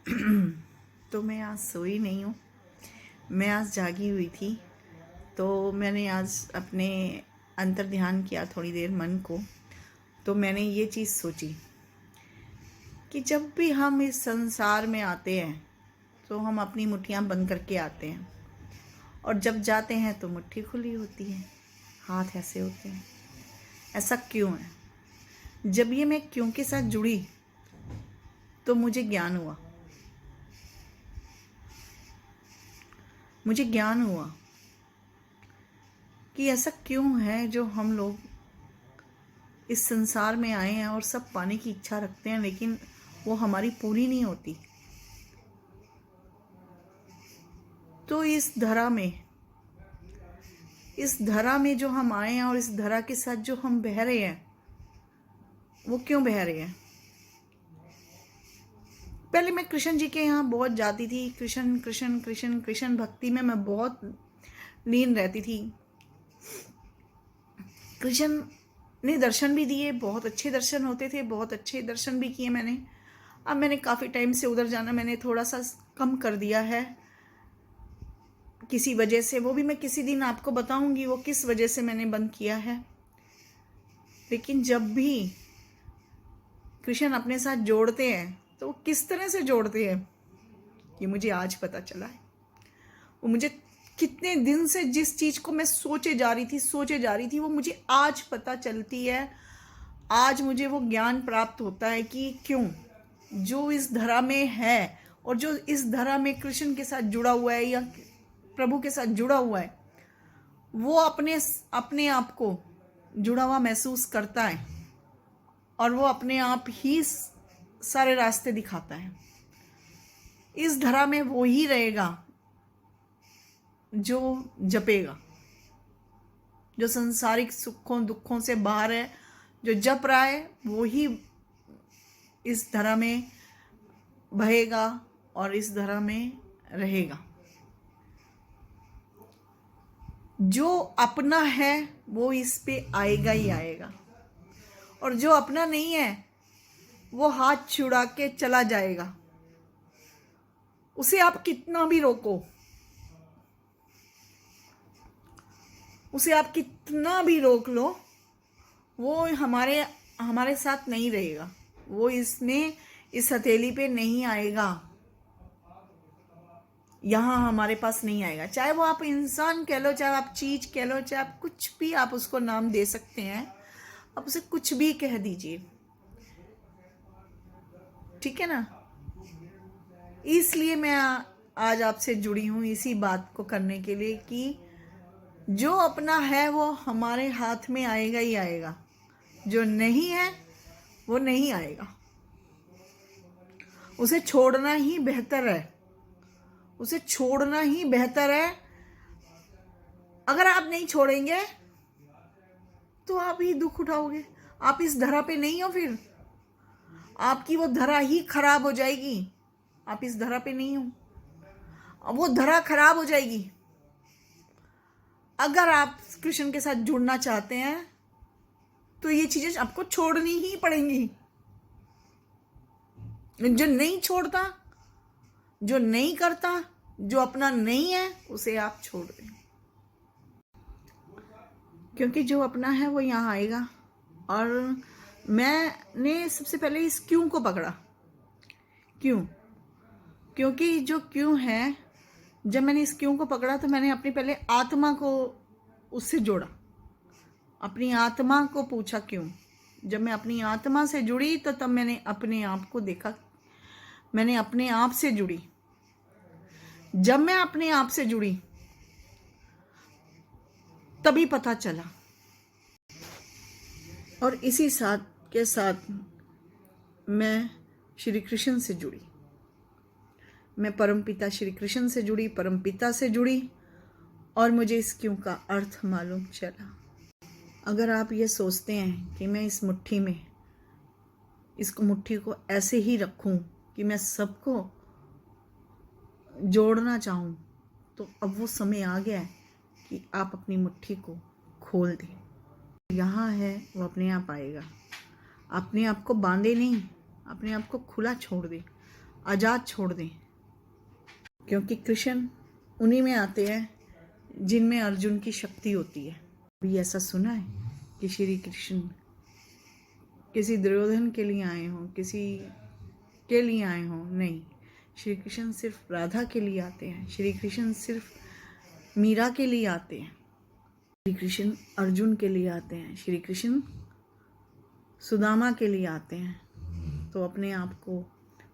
तो मैं आज सोई नहीं हूँ। मैं आज जागी हुई थी। तो मैंने आज अपने अंतर ध्यान किया थोड़ी देर मन को। तो मैंने ये चीज़ सोची कि जब भी हम इस संसार में आते हैं तो हम अपनी मुट्ठियाँ बंद करके आते हैं, और जब जाते हैं तो मुट्ठी खुली होती है, हाथ ऐसे होते हैं। ऐसा क्यों है? जब ये मैं क्यों के साथ जुड़ी तो मुझे ज्ञान हुआ। कि ऐसा क्यों है जो हम लोग इस संसार में आए हैं और सब पाने की इच्छा रखते हैं, लेकिन वो हमारी पूरी नहीं होती। तो इस धरा में जो हम आए हैं और इस धरा के साथ जो हम बह रहे हैं, वो क्यों बह रहे हैं? पहले मैं कृष्ण जी के यहाँ बहुत जाती थी। कृष्ण कृष्ण कृष्ण कृष्ण भक्ति में मैं बहुत लीन रहती थी। कृष्ण ने दर्शन भी दिए, बहुत अच्छे दर्शन होते थे, बहुत अच्छे दर्शन भी किए मैंने। अब मैंने काफ़ी टाइम से उधर जाना मैंने थोड़ा सा कम कर दिया है किसी वजह से। वो भी मैं किसी दिन आपको बताऊंगी वो किस वजह से मैंने बंद किया है। लेकिन जब भी कृष्ण अपने साथ जोड़ते हैं तो वो किस तरह से जोड़ते हैं ये मुझे आज पता चला है। वो मुझे कितने दिन से जिस चीज़ को मैं सोचे जा रही थी वो मुझे आज पता चलती है। आज मुझे वो ज्ञान प्राप्त होता है कि क्यों जो इस धरा में है और जो इस धरा में कृष्ण के साथ जुड़ा हुआ है या प्रभु के साथ जुड़ा हुआ है, वो अपने आप को जुड़ा हुआ महसूस करता है और वो अपने आप ही सारे रास्ते दिखाता है। इस धरा में वो ही रहेगा जो जपेगा, जो संसारिक सुखों दुखों से बाहर है, जो जप रहा है वो ही इस धरा में बहेगा और इस धरा में रहेगा। जो अपना है वो इस पे आएगा ही आएगा, और जो अपना नहीं है वो हाथ छुड़ा के चला जाएगा। उसे आप कितना भी रोको, उसे आप कितना भी रोक लो, वो हमारे साथ नहीं रहेगा। वो इस हथेली पे नहीं आएगा, यहाँ हमारे पास नहीं आएगा। चाहे वो आप इंसान कह लो, चाहे आप चीज कह लो, चाहे आप कुछ भी आप उसको नाम दे सकते हैं, आप उसे कुछ भी कह दीजिए, ठीक है ना। इसलिए मैं आज आपसे जुड़ी हूँ इसी बात को करने के लिए कि जो अपना है वो हमारे हाथ में आएगा ही आएगा, जो नहीं है वो नहीं आएगा। उसे छोड़ना ही बेहतर है, उसे छोड़ना ही बेहतर है। अगर आप नहीं छोड़ेंगे तो आप ही दुख उठाओगे। आप इस धरा पे नहीं हो, फिर आपकी वो धरा ही खराब हो जाएगी। आप इस धरा पे नहीं हो, वो धरा खराब हो जाएगी। अगर आप कृष्ण के साथ जुड़ना चाहते हैं तो ये चीजें आपको छोड़नी ही पड़ेंगी। जो नहीं छोड़ता, जो नहीं करता, जो अपना नहीं है, उसे आप छोड़ दें, क्योंकि जो अपना है वो यहाँ आएगा। और मैंने सबसे पहले इस क्यों को पकड़ा। क्योंकि जो क्यों है, जब मैंने इस क्यों को पकड़ा तो मैंने अपनी पहले आत्मा को उससे जोड़ा, अपनी आत्मा को पूछा क्यों। जब मैं अपनी आत्मा से जुड़ी तो तब मैंने अपने आप को देखा, मैंने अपने आप से जुड़ी। जब मैं अपने आप से जुड़ी तभी पता चला। और इसी साथ के साथ मैं श्री कृष्ण से जुड़ी, मैं परमपिता श्री कृष्ण से जुड़ी, परमपिता से जुड़ी, और मुझे इस क्यों का अर्थ मालूम चला। अगर आप ये सोचते हैं कि मैं इस मुट्ठी को ऐसे ही रखूं कि मैं सबको जोड़ना चाहूं, तो अब वो समय आ गया है कि आप अपनी मुट्ठी को खोल दें। यहाँ है वो अपने आप आएगा। अपने आप को बांधे नहीं, अपने आप को खुला छोड़ दे। आज़ाद छोड़ दें, क्योंकि कृष्ण उन्हीं में आते हैं जिनमें अर्जुन की शक्ति होती है। अभी ऐसा सुना है कि श्री कृष्ण किसी दुर्योधन के लिए आए हों, किसी के लिए आए हों? नहीं, श्री कृष्ण सिर्फ राधा के लिए आते हैं। श्री कृष्ण सिर्फ मीरा के लिए आते हैं। श्री कृष्ण अर्जुन के लिए आते हैं। श्री कृष्ण सुदामा के लिए आते हैं। तो अपने आप को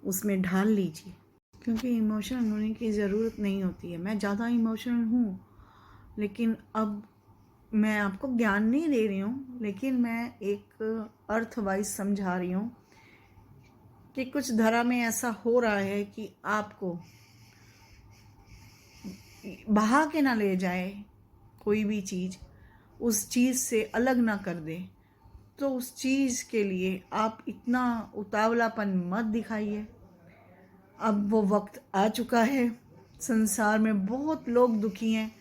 उसमें ढाल लीजिए, क्योंकि इमोशनल होने की ज़रूरत नहीं होती है। मैं ज़्यादा इमोशनल हूँ, लेकिन अब मैं आपको ज्ञान नहीं दे रही हूँ, लेकिन मैं एक अर्थ वाइज समझा रही हूँ कि कुछ धरा में ऐसा हो रहा है कि आपको बहा के ना ले जाए, कोई भी चीज़ उस चीज़ से अलग ना कर दे। तो उस चीज़ के लिए आप इतना उतावलापन मत दिखाइए। अब वो वक्त आ चुका है। संसार में बहुत लोग दुखी हैं,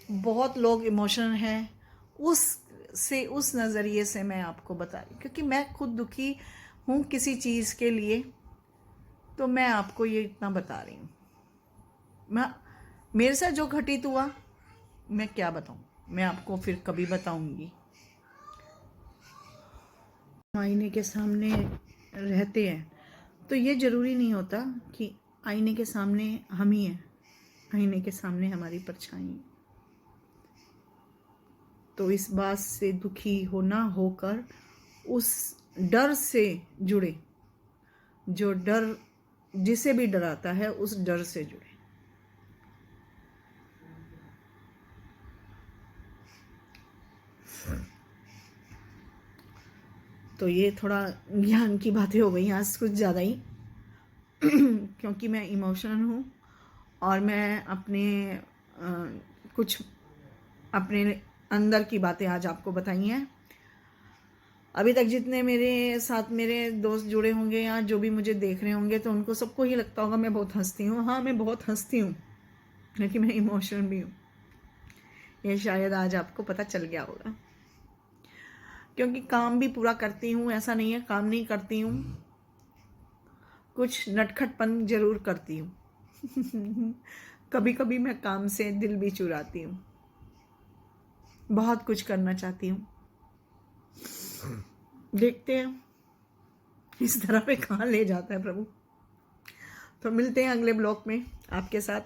बहुत लोग इमोशनल हैं। उस नज़रिए से मैं आपको बता रही हूँ, क्योंकि मैं खुद दुखी हूँ किसी चीज़ के लिए, तो मैं आपको ये इतना बता रही हूँ। मेरे साथ जो घटित हुआ, मैं क्या बताऊँ, मैं आपको फिर कभी बताऊँगी। आईने के सामने रहते हैं तो ये ज़रूरी नहीं होता कि आईने के सामने हम ही हैं, आईने के सामने हमारी परछाई है। तो इस बात से दुखी होना होकर उस डर से जुड़े, जो डर जिसे भी डराता है उस डर से जुड़े। तो ये थोड़ा ज्ञान की बातें हो गई आज, कुछ ज़्यादा ही क्योंकि मैं इमोशनल हूँ और मैं कुछ अपने अंदर की बातें आज आपको बताई हैं। अभी तक जितने मेरे साथ मेरे दोस्त जुड़े होंगे या जो भी मुझे देख रहे होंगे, तो उनको सबको ही लगता होगा मैं बहुत हंसती हूँ। हाँ, मैं बहुत हंसती हूँ, लेकिन मैं इमोशनल भी हूँ। ये शायद आज आपको पता चल गया होगा, क्योंकि काम भी पूरा करती हूँ, ऐसा नहीं है काम नहीं करती हूँ। कुछ नटखटपन जरूर करती हूँ कभी कभी मैं काम से दिल भी चुराती हूँ। बहुत कुछ करना चाहती हूँ, देखते हैं इस तरह पे कहाँ ले जाता है प्रभु। तो मिलते हैं अगले ब्लॉग में आपके साथ।